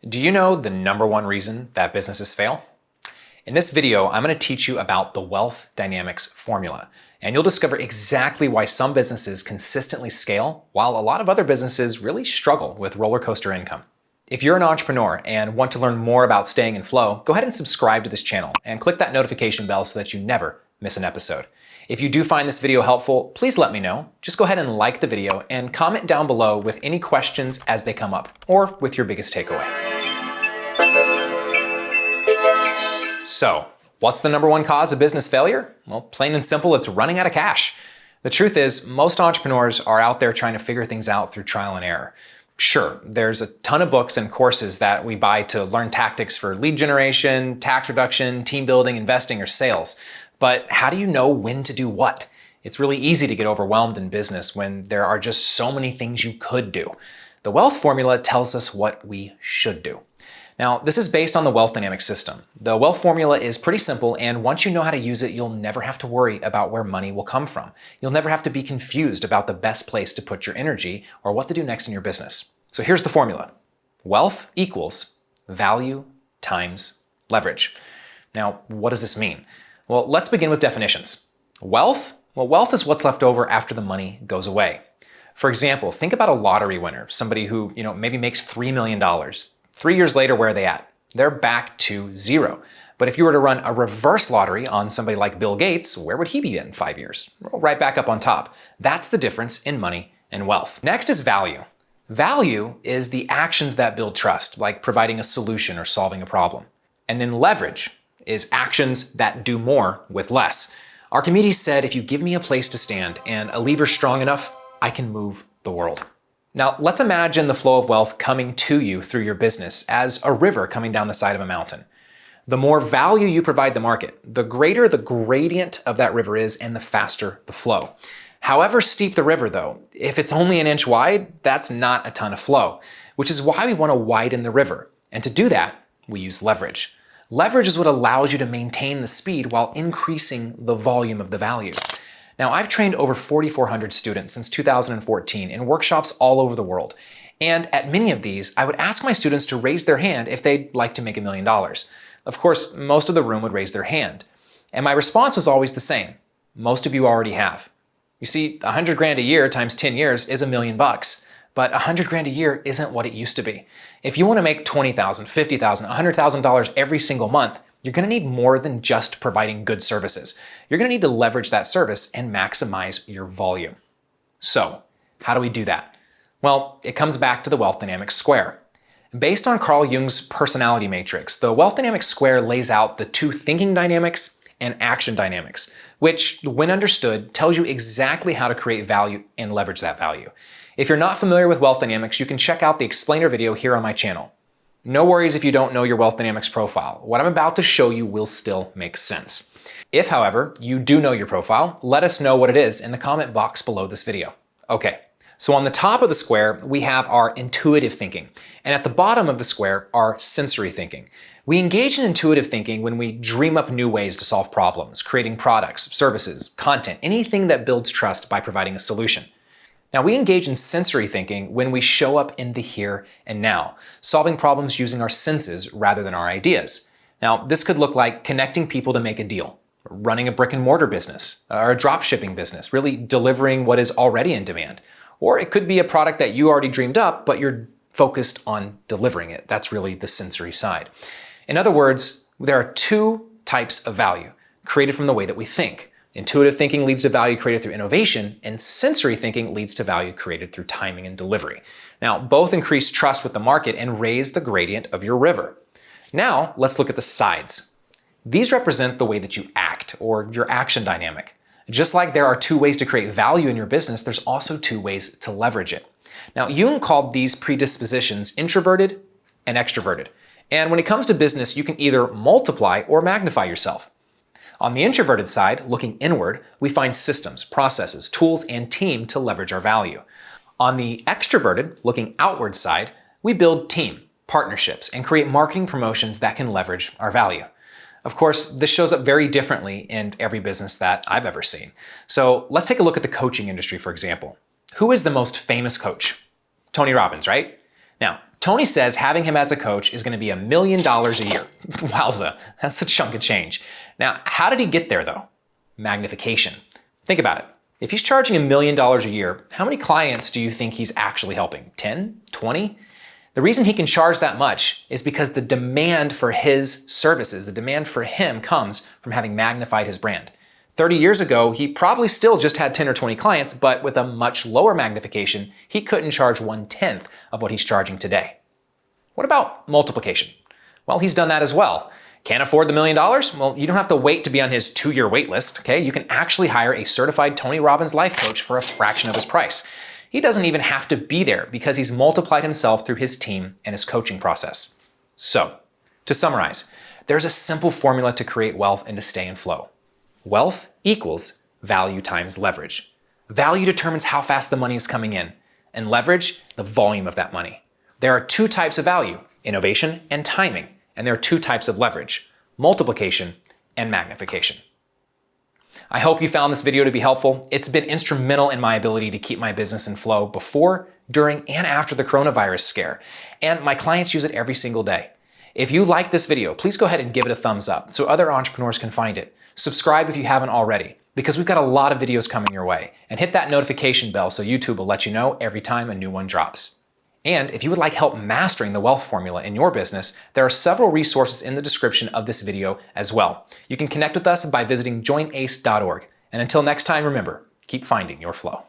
Do you know the number one reason that businesses fail? In this video, I'm going to teach you about the wealth dynamics formula, and you'll discover exactly why some businesses consistently scale while a lot of other businesses really struggle with roller coaster income. If you're an entrepreneur and want to learn more about staying in flow, go ahead and subscribe to this channel and click that notification bell so that you never miss an episode. If you do find this video helpful, please let me know. Just go ahead and like the video and comment down below with any questions as they come up or with your biggest takeaway. So, what's the number one cause of business failure? Well, plain and simple, it's running out of cash. The truth is, most entrepreneurs are out there trying to figure things out through trial and error. Sure, there's a ton of books and courses that we buy to learn tactics for lead generation, tax reduction, team building, investing, or sales. But how do you know when to do what? It's really easy to get overwhelmed in business when there are just so many things you could do. The wealth formula tells us what we should do. Now, this is based on the wealth dynamic system. The wealth formula is pretty simple, and once you know how to use it, you'll never have to worry about where money will come from. You'll never have to be confused about the best place to put your energy or what to do next in your business. So here's the formula. Wealth equals value times leverage. Now, what does this mean? Well, let's begin with definitions. Wealth? Well, wealth is what's left over after the money goes away. For example, think about a lottery winner, somebody who, maybe makes $3 million. 3 years later, where are they at? They're back to zero. But if you were to run a reverse lottery on somebody like Bill Gates, where would he be in 5 years? Well, right back up on top. That's the difference in money and wealth. Next is value. Value is the actions that build trust, like providing a solution or solving a problem. And then leverage is actions that do more with less. Archimedes said, if you give me a place to stand and a lever strong enough, I can move the world. Now, let's imagine the flow of wealth coming to you through your business as a river coming down the side of a mountain. The more value you provide the market, the greater the gradient of that river is and the faster the flow. However steep the river though, if it's only an inch wide, that's not a ton of flow, which is why we want to widen the river. And to do that, we use leverage. Leverage is what allows you to maintain the speed while increasing the volume of the value. Now, I've trained over 4,400 students since 2014 in workshops all over the world. And at many of these, I would ask my students to raise their hand if they'd like to make $1 million. Of course, most of the room would raise their hand. And my response was always the same. Most of you already have. You see, 100 grand a year times 10 years is $1 million. But 100 grand a year isn't what it used to be. If you want to make $20,000, $50,000, $100,000 every single month, you're going to need more than just providing good services. You're going to need to leverage that service and maximize your volume. So, how do we do that? Well, it comes back to the wealth dynamics square. Based on Carl Jung's personality matrix, the wealth dynamics square lays out the two thinking dynamics and action dynamics, which, when understood, tells you exactly how to create value and leverage that value. If you're not familiar with wealth dynamics, you can check out the explainer video here on my channel. No worries if you don't know your wealth dynamics profile. What I'm about to show you will still make sense. If, however, you do know your profile, let us know what it is in the comment box below this video. Okay, so on the top of the square, we have our intuitive thinking. And at the bottom of the square, our sensory thinking. We engage in intuitive thinking when we dream up new ways to solve problems, creating products, services, content, anything that builds trust by providing a solution. Now, we engage in sensory thinking when we show up in the here and now, solving problems using our senses rather than our ideas. Now, this could look like connecting people to make a deal, running a brick and mortar business, or a drop shipping business, really delivering what is already in demand. Or it could be a product that you already dreamed up, but you're focused on delivering it. That's really the sensory side. In other words, there are two types of value created from the way that we think. Intuitive thinking leads to value created through innovation, and sensory thinking leads to value created through timing and delivery. Now, both increase trust with the market and raise the gradient of your river. Now, let's look at the sides. These represent the way that you act, or your action dynamic. Just like there are two ways to create value in your business, there's also two ways to leverage it. Now, Jung called these predispositions introverted and extroverted. And when it comes to business, you can either multiply or magnify yourself. On the introverted side, looking inward, we find systems, processes, tools, and team to leverage our value. On the extroverted, looking outward side, we build team, partnerships, and create marketing promotions that can leverage our value. Of course, this shows up very differently in every business that I've ever seen. So let's take a look at the coaching industry, for example. Who is the most famous coach? Tony Robbins, right? Now, Tony says having him as a coach is going to be $1 million a year. Wowza, that's a chunk of change. Now, how did he get there though? Magnification. Think about it. If he's charging $1 million a year, how many clients do you think he's actually helping? 10? 20? The reason he can charge that much is because the demand for his services, the demand for him comes from having magnified his brand. 30 years ago, he probably still just had 10 or 20 clients, but with a much lower magnification, he couldn't charge 1/10 of what he's charging today. What about multiplication? Well, he's done that as well. Can't afford the $1 million? Well, you don't have to wait to be on his 2-year wait list, okay? You can actually hire a certified Tony Robbins life coach for a fraction of his price. He doesn't even have to be there because he's multiplied himself through his team and his coaching process. So, to summarize, there's a simple formula to create wealth and to stay in flow. Wealth equals value times leverage. Value determines how fast the money is coming in, and leverage, the volume of that money. There are 2 types of value, innovation and timing, and there are 2 types of leverage, multiplication and magnification. I hope you found this video to be helpful. It's been instrumental in my ability to keep my business in flow before, during, and after the coronavirus scare, and my clients use it every single day. If you like this video, please go ahead and give it a thumbs up so other entrepreneurs can find it. Subscribe if you haven't already, because we've got a lot of videos coming your way. And hit that notification bell so YouTube will let you know every time a new one drops. And if you would like help mastering the wealth formula in your business, there are several resources in the description of this video as well. You can connect with us by visiting joinace.org. And until next time, remember, keep finding your flow.